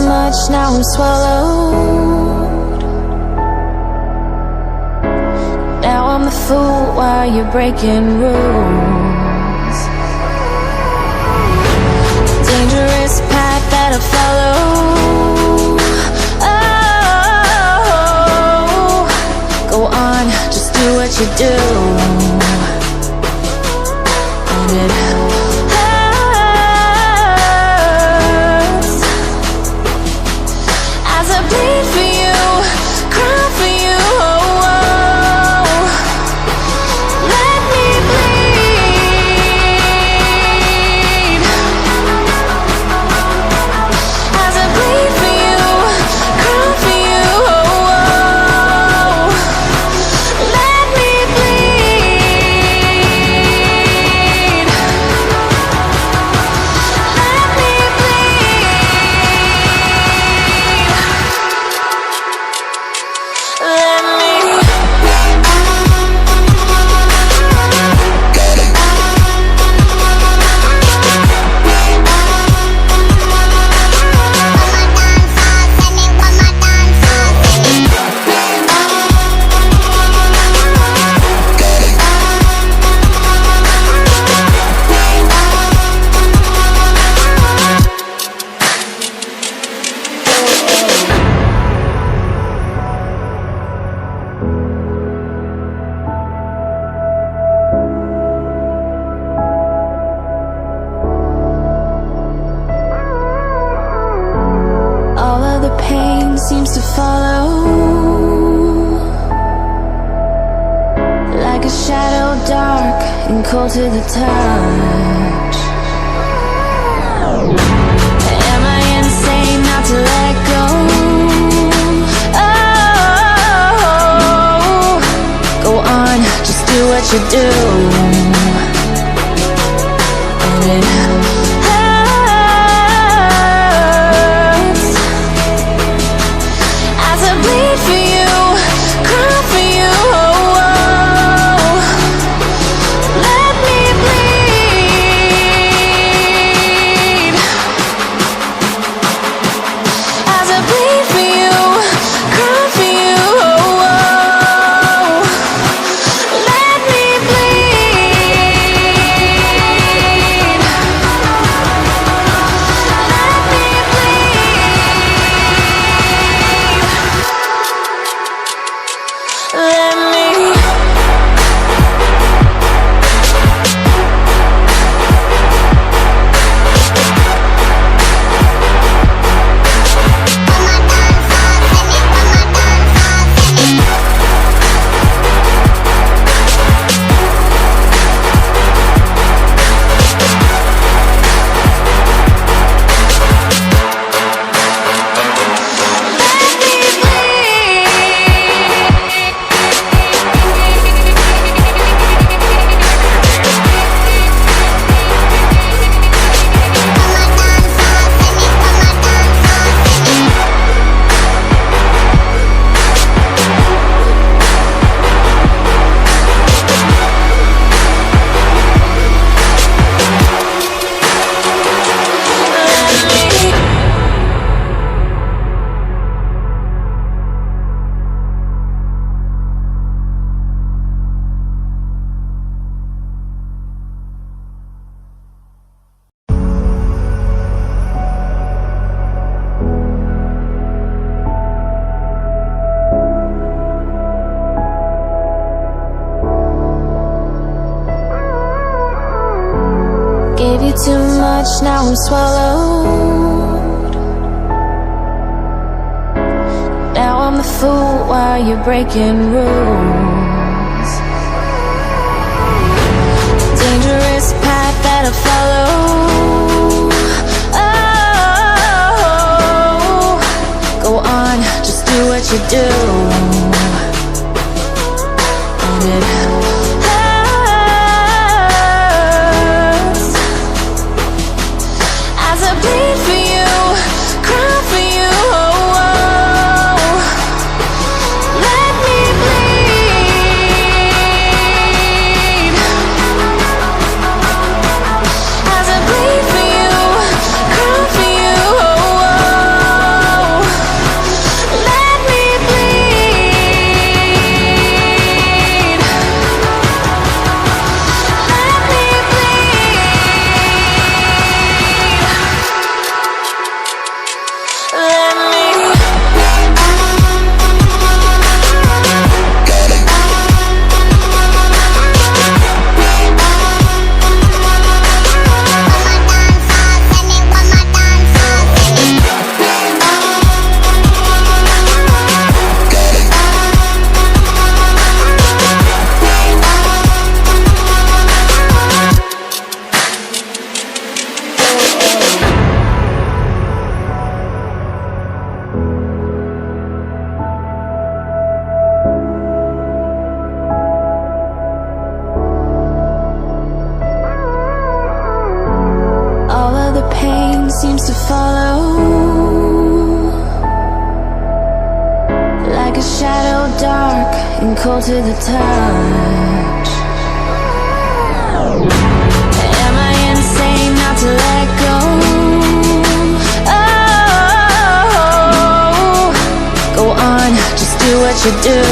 much, now I'm swallowed. Now I'm the fool while you're breaking rules. Dangerous path that I follow. Oh, go on, just do what you do. And it seems to follow like a shadow, dark and cold to the touch. Am I insane not to let go? Oh, go on, just do what you do. And it gave you too much, now I'm swallowed. Now I'm the fool while you're breaking rules. Dangerous path that I follow. Oh, go on, just do what you do. And it as I bleed for you, cry for you. getting cold to the touch. Am I insane not to let go? Oh, go on, just do what you do.